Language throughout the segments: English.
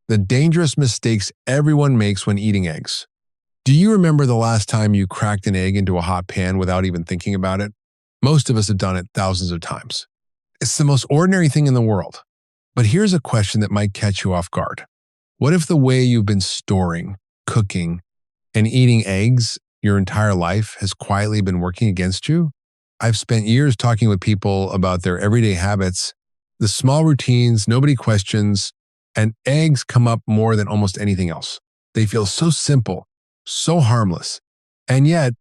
the dangerous mistakes everyone makes when eating eggs. Do you remember the last time you cracked an egg into a hot pan without even thinking about it? Most of us have done it thousands of times. It's the most ordinary thing in the world. But here's a question that might catch you off guard. What if the way you've been storing, cooking, and eating eggs your entire life has quietly been working against you? I've spent years talking with people about their everyday habits, the small routines nobody questions, and eggs come up more than almost anything else. They feel so simple, so harmless, and yet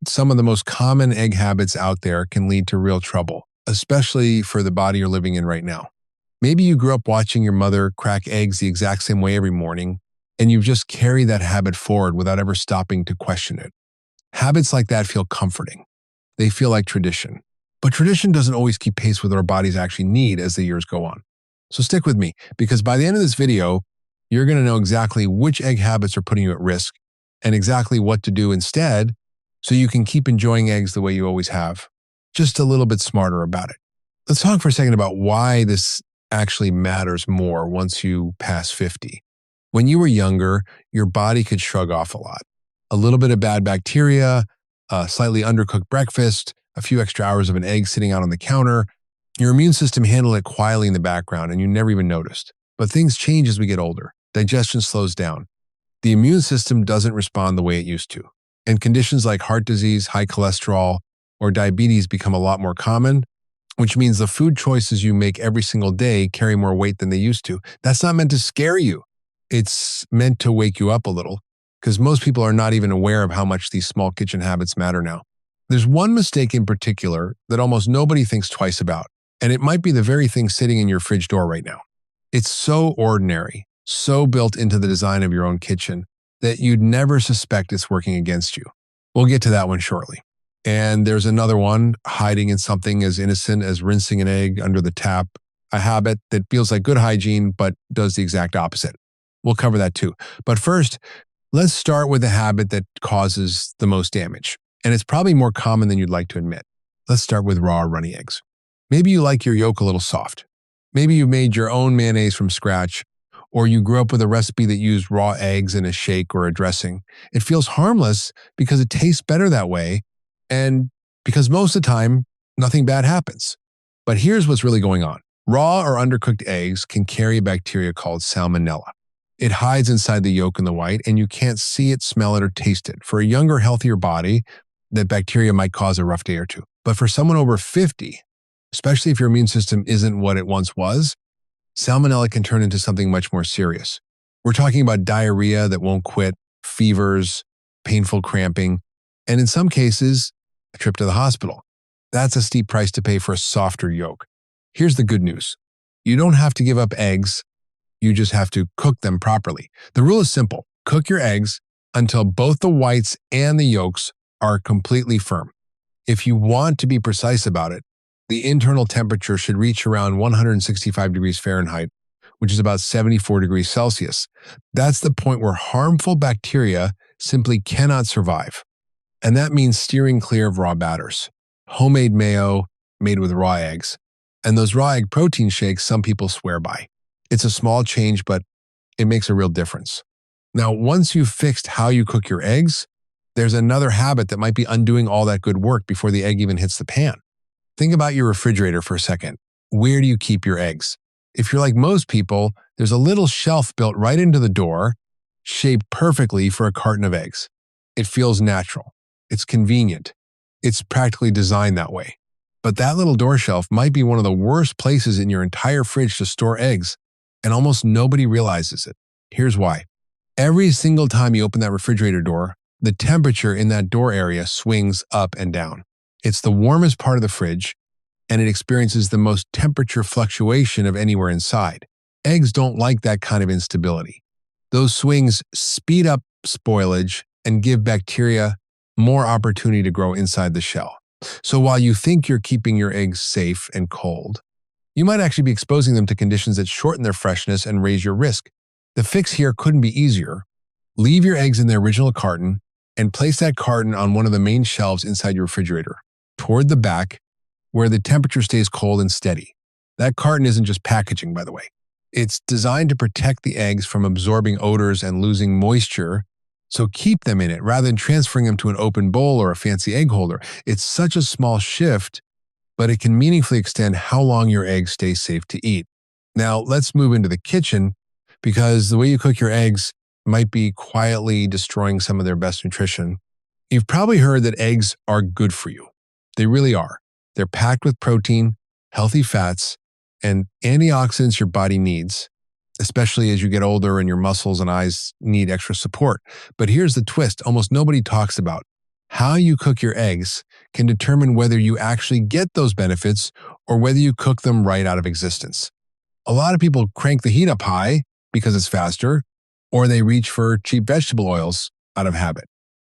some of the most common egg habits out there can lead to real trouble, especially for the body you're living in right now. Maybe you grew up watching your mother crack eggs the exact same way every morning, and you've just carried that habit forward without ever stopping to question it. Habits like that feel comforting. They feel like tradition. But tradition doesn't always keep pace with what our bodies actually need as the years go on. So stick with me, because by the end of this video, you're going to know exactly which egg habits are putting you at risk and exactly what to do instead so you can keep enjoying eggs the way you always have, just a little bit smarter about it. Let's talk for a second about why this actually matters more once you pass 50. When you were younger, your body could shrug off a lot. A little bit of bad bacteria, a slightly undercooked breakfast, a few extra hours of an egg sitting out on the counter. Your immune system handled it quietly in the background and you never even noticed. But things change as we get older. Digestion slows down. The immune system doesn't respond the way it used to. And conditions like heart disease, high cholesterol, or diabetes become a lot more common, which means the food choices you make every single day carry more weight than they used to. That's not meant to scare you. It's meant to wake you up a little, because most people are not even aware of how much these small kitchen habits matter now. There's one mistake in particular that almost nobody thinks twice about, and it might be the very thing sitting in your fridge door right now. It's so ordinary, so built into the design of your own kitchen that you'd never suspect it's working against you. We'll get to that one shortly. And there's another one hiding in something as innocent as rinsing an egg under the tap, a habit that feels like good hygiene but does the exact opposite. We'll cover that too. But first, let's start with the habit that causes the most damage. And it's probably more common than you'd like to admit. Let's start with raw runny eggs. Maybe you like your yolk a little soft. Maybe you made your own mayonnaise from scratch, or you grew up with a recipe that used raw eggs in a shake or a dressing. It feels harmless because it tastes better that way, and because most of the time, nothing bad happens. But here's what's really going on. Raw or undercooked eggs can carry a bacteria called salmonella. It hides inside the yolk and the white, and you can't see it, smell it, or taste it. For a younger, healthier body, that bacteria might cause a rough day or two. But for someone over 50, especially if your immune system isn't what it once was, salmonella can turn into something much more serious. We're talking about diarrhea that won't quit, fevers, painful cramping, and in some cases, a trip to the hospital. That's a steep price to pay for a softer yolk. Here's the good news. You don't have to give up eggs. You just have to cook them properly. The rule is simple. Cook your eggs until both the whites and the yolks are completely firm. If you want to be precise about it, the internal temperature should reach around 165 degrees Fahrenheit, which is about 74 degrees Celsius. That's the point where harmful bacteria simply cannot survive. And that means steering clear of raw batters, homemade mayo made with raw eggs, and those raw egg protein shakes some people swear by. It's a small change, but it makes a real difference. Now, once you've fixed how you cook your eggs, there's another habit that might be undoing all that good work before the egg even hits the pan. Think about your refrigerator for a second. Where do you keep your eggs? If you're like most people, there's a little shelf built right into the door, shaped perfectly for a carton of eggs. It feels natural. It's convenient. It's practically designed that way. But that little door shelf might be one of the worst places in your entire fridge to store eggs, and almost nobody realizes it. Here's why. Every single time you open that refrigerator door, the temperature in that door area swings up and down. It's the warmest part of the fridge, and it experiences the most temperature fluctuation of anywhere inside. Eggs don't like that kind of instability. Those swings speed up spoilage and give bacteria more opportunity to grow inside the shell. So while you think you're keeping your eggs safe and cold, you might actually be exposing them to conditions that shorten their freshness and raise your risk. The fix here couldn't be easier. Leave your eggs in their original carton and place that carton on one of the main shelves inside your refrigerator, toward the back, where the temperature stays cold and steady. That carton isn't just packaging, by the way. It's designed to protect the eggs from absorbing odors and losing moisture, so keep them in it rather than transferring them to an open bowl or a fancy egg holder. It's such a small shift, but it can meaningfully extend how long your eggs stay safe to eat. Now, let's move into the kitchen because the way you cook your eggs might be quietly destroying some of their best nutrition. You've probably heard that eggs are good for you. They really are. They're packed with protein, healthy fats, and antioxidants your body needs, especially as you get older and your muscles and eyes need extra support. But here's the twist almost nobody talks about. How you cook your eggs can determine whether you actually get those benefits or whether you cook them right out of existence. A lot of people crank the heat up high because it's faster, or they reach for cheap vegetable oils out of habit.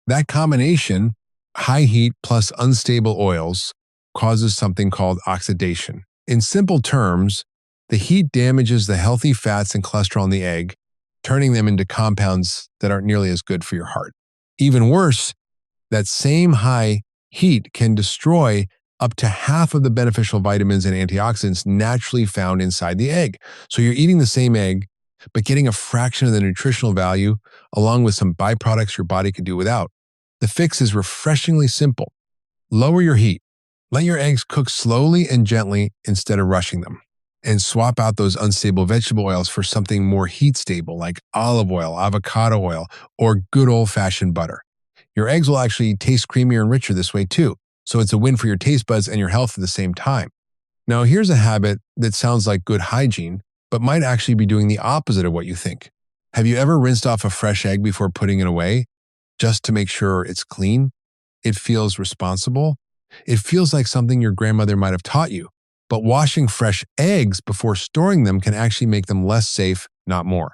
That combination, high heat plus unstable oils, causes something called oxidation. In simple terms, the heat damages the healthy fats and cholesterol in the egg, turning them into compounds that aren't nearly as good for your heart. Even worse, that same high heat can destroy up to half of the beneficial vitamins and antioxidants naturally found inside the egg. So you're eating the same egg, but getting a fraction of the nutritional value along with some byproducts your body could do without. The fix is refreshingly simple. Lower your heat. Let your eggs cook slowly and gently instead of rushing them. And swap out those unstable vegetable oils for something more heat stable like olive oil, avocado oil, or good old-fashioned butter. Your eggs will actually taste creamier and richer this way too, so it's a win for your taste buds and your health at the same time. Now, here's a habit that sounds like good hygiene, but might actually be doing the opposite of what you think. Have you ever rinsed off a fresh egg before putting it away just to make sure it's clean? It feels responsible. It feels like something your grandmother might have taught you. But washing fresh eggs before storing them can actually make them less safe, not more.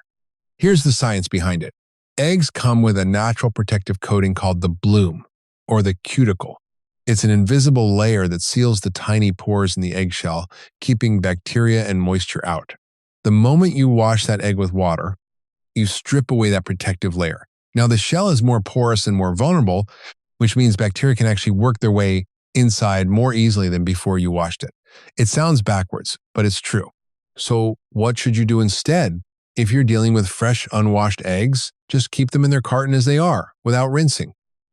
Here's the science behind it. Eggs come with a natural protective coating called the bloom, or the cuticle. It's an invisible layer that seals the tiny pores in the eggshell, keeping bacteria and moisture out. The moment you wash that egg with water, you strip away that protective layer. Now, the shell is more porous and more vulnerable, which means bacteria can actually work their way inside more easily than before you washed it. It sounds backwards, but it's true. So what should you do instead? If you're dealing with fresh, unwashed eggs, just keep them in their carton as they are, without rinsing.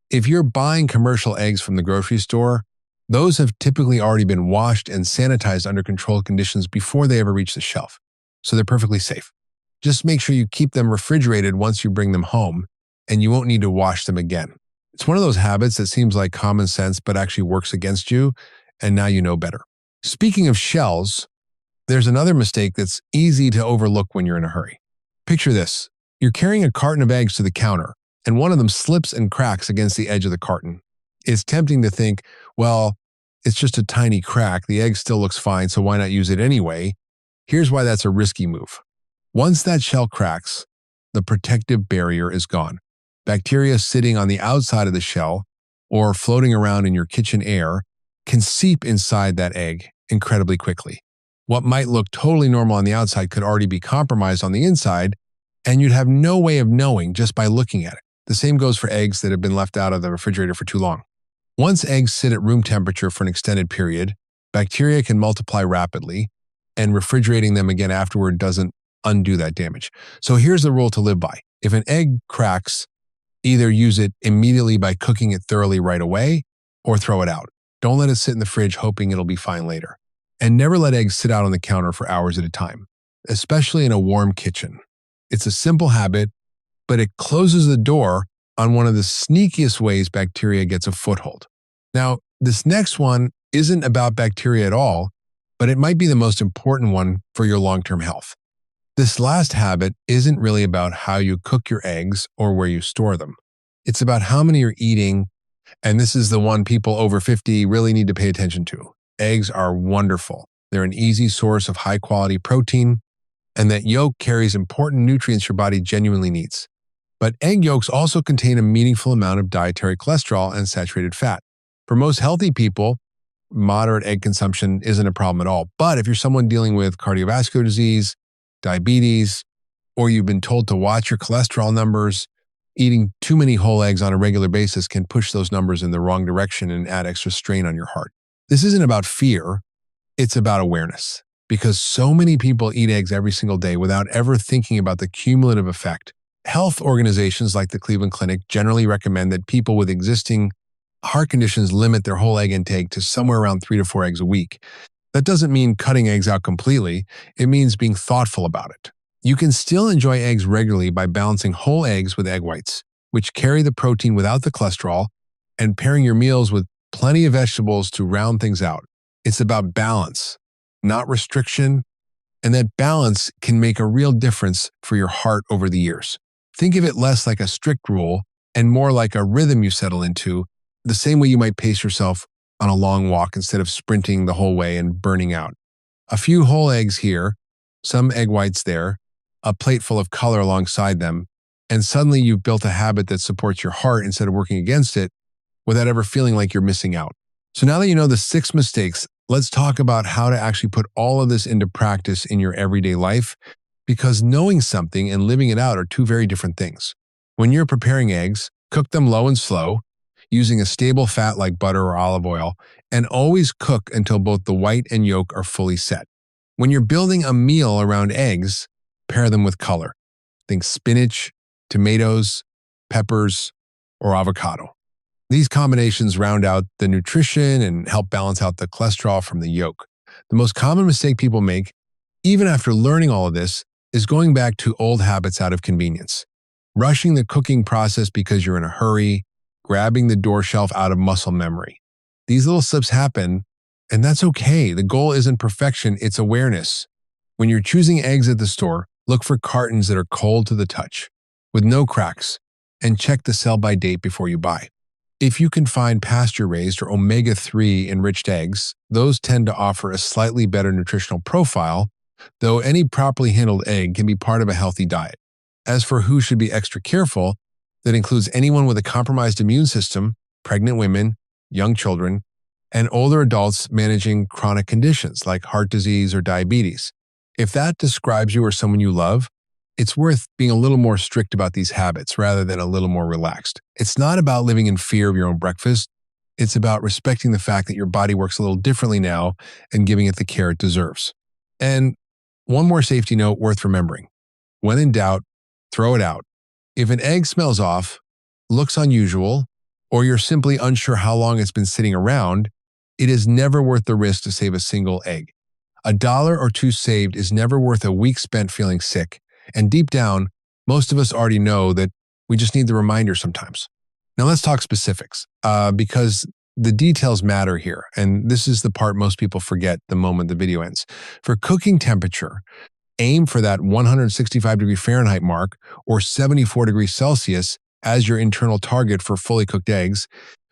If you're buying commercial eggs from the grocery store, those have typically already been washed and sanitized under controlled conditions before they ever reach the shelf, so they're perfectly safe. Just make sure you keep them refrigerated once you bring them home, and you won't need to wash them again. It's one of those habits that seems like common sense but actually works against you, and now you know better. Speaking of shells, there's another mistake that's easy to overlook when you're in a hurry. Picture this. You're carrying a carton of eggs to the counter, and one of them slips and cracks against the edge of the carton. It's tempting to think, well, it's just a tiny crack. The egg still looks fine, so why not use it anyway? Here's why that's a risky move. Once that shell cracks, the protective barrier is gone. Bacteria sitting on the outside of the shell or floating around in your kitchen air can seep inside that egg incredibly quickly. What might look totally normal on the outside could already be compromised on the inside, and you'd have no way of knowing just by looking at it. The same goes for eggs that have been left out of the refrigerator for too long. Once eggs sit at room temperature for an extended period, bacteria can multiply rapidly, and refrigerating them again afterward doesn't undo that damage. So here's the rule to live by. If an egg cracks, either use it immediately by cooking it thoroughly right away or throw it out. Don't let it sit in the fridge hoping it'll be fine later. And never let eggs sit out on the counter for hours at a time, especially in a warm kitchen. It's a simple habit, but it closes the door on one of the sneakiest ways bacteria gets a foothold. Now, this next one isn't about bacteria at all, but it might be the most important one for your long-term health. This last habit isn't really about how you cook your eggs or where you store them. It's about how many you're eating, and this is the one people over 50 really need to pay attention to. Eggs are wonderful. They're an easy source of high-quality protein, and that yolk carries important nutrients your body genuinely needs. But egg yolks also contain a meaningful amount of dietary cholesterol and saturated fat. For most healthy people, moderate egg consumption isn't a problem at all. But if you're someone dealing with cardiovascular disease, diabetes, or you've been told to watch your cholesterol numbers, eating too many whole eggs on a regular basis can push those numbers in the wrong direction and add extra strain on your heart. This isn't about fear, it's about awareness. because so many people eat eggs every single day without ever thinking about the cumulative effect. Health organizations like the Cleveland Clinic generally recommend that people with existing heart conditions limit their whole egg intake to somewhere around 3 to 4 eggs a week. That doesn't mean cutting eggs out completely. It means being thoughtful about it. You can still enjoy eggs regularly by balancing whole eggs with egg whites, which carry the protein without the cholesterol, and pairing your meals with plenty of vegetables to round things out. It's about balance, not restriction, and that balance can make a real difference for your heart over the years. Think of it less like a strict rule and more like a rhythm you settle into, the same way you might pace yourself on a long walk instead of sprinting the whole way and burning out. A few whole eggs here, some egg whites there, a plate full of color alongside them, and suddenly you've built a habit that supports your heart instead of working against it without ever feeling like you're missing out. So now that you know the 6 mistakes, let's talk about how to actually put all of this into practice in your everyday life, because knowing something and living it out are two very different things. When you're preparing eggs, cook them low and slow, using a stable fat like butter or olive oil, and always cook until both the white and yolk are fully set. When you're building a meal around eggs, pair them with color. Think spinach, tomatoes, peppers, or avocado. These combinations round out the nutrition and help balance out the cholesterol from the yolk. The most common mistake people make, even after learning all of this, is going back to old habits out of convenience. Rushing the cooking process because you're in a hurry, grabbing the door shelf out of muscle memory. These little slips happen, and that's okay. The goal isn't perfection, it's awareness. When you're choosing eggs at the store, look for cartons that are cold to the touch, with no cracks, and check the sell-by date before you buy. If you can find pasture-raised or omega-3 enriched eggs, those tend to offer a slightly better nutritional profile, though any properly handled egg can be part of a healthy diet. As for who should be extra careful, that includes anyone with a compromised immune system, pregnant women, young children, and older adults managing chronic conditions like heart disease or diabetes. If that describes you or someone you love, it's worth being a little more strict about these habits rather than a little more relaxed. It's not about living in fear of your own breakfast. It's about respecting the fact that your body works a little differently now and giving it the care it deserves. And one more safety note worth remembering. When in doubt, throw it out. If an egg smells off, looks unusual, or you're simply unsure how long it's been sitting around, it is never worth the risk to save a single egg. $1 or $2 saved is never worth a week spent feeling sick. And deep down, most of us already know that we just need the reminder sometimes. Now let's talk specifics, because the details matter here. And this is the part most people forget the moment the video ends. For cooking temperature, aim for that 165 Fahrenheit mark or 74 Celsius as your internal target for fully cooked eggs,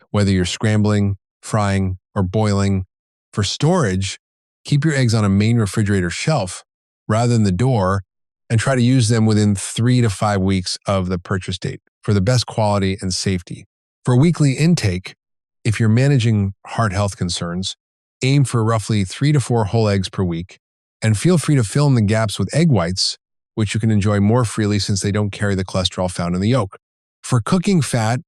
whether you're scrambling, frying, or boiling. For storage, keep your eggs on a main refrigerator shelf rather than the door, and try to use them within 3 to 5 weeks of the purchase date for the best quality and safety. For weekly intake, if you're managing heart health concerns, aim for roughly 3 to 4 whole eggs per week, and feel free to fill in the gaps with egg whites, which you can enjoy more freely since they don't carry the cholesterol found in the yolk. For cooking fat,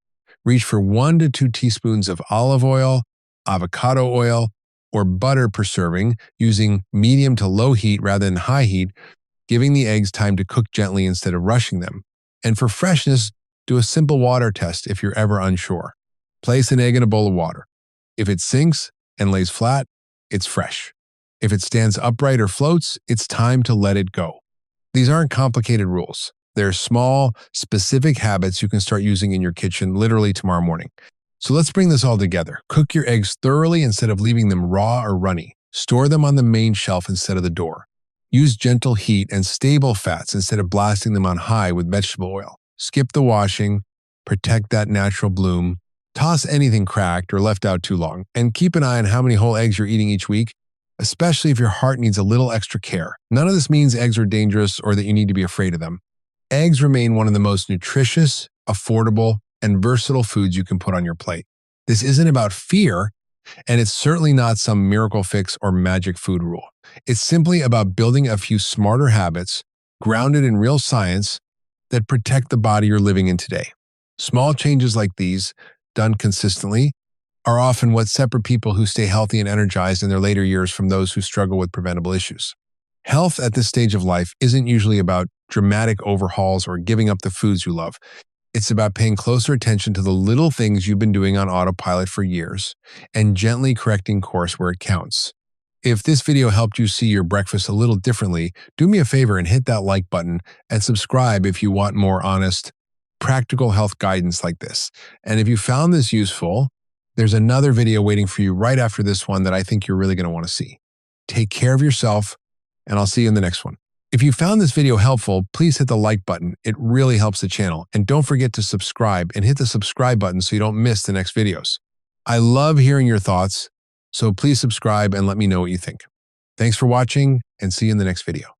reach for 1 to 2 teaspoons of olive oil, avocado oil, or butter per serving, using medium to low heat rather than high heat, giving the eggs time to cook gently instead of rushing them. And for freshness, do a simple water test if you're ever unsure. Place an egg in a bowl of water. If it sinks and lays flat, it's fresh. If it stands upright or floats, it's time to let it go. These aren't complicated rules. They're small, specific habits you can start using in your kitchen literally tomorrow morning. So let's bring this all together. Cook your eggs thoroughly instead of leaving them raw or runny. Store them on the main shelf instead of the door. Use gentle heat and stable fats instead of blasting them on high with vegetable oil. Skip the washing, protect that natural bloom, toss anything cracked or left out too long, and keep an eye on how many whole eggs you're eating each week, especially if your heart needs a little extra care. None of this means eggs are dangerous or that you need to be afraid of them. Eggs remain one of the most nutritious, affordable, and versatile foods you can put on your plate. This isn't about fear, and it's certainly not some miracle fix or magic food rule. It's simply about building a few smarter habits grounded in real science that protect the body you're living in today. Small changes like these, done consistently, are often what separate people who stay healthy and energized in their later years from those who struggle with preventable issues. Health at this stage of life isn't usually about dramatic overhauls or giving up the foods you love. It's about paying closer attention to the little things you've been doing on autopilot for years and gently correcting course where it counts. If this video helped you see your breakfast a little differently, do me a favor and hit that like button and subscribe if you want more honest, practical health guidance like this. And if you found this useful, there's another video waiting for you right after this one that I think you're really going to want to see. Take care of yourself, and I'll see you in the next one. If you found this video helpful, please hit the like button. It really helps the channel. And don't forget to subscribe and hit the subscribe button so you don't miss the next videos. I love hearing your thoughts, so please subscribe and let me know what you think. Thanks for watching, and see you in the next video.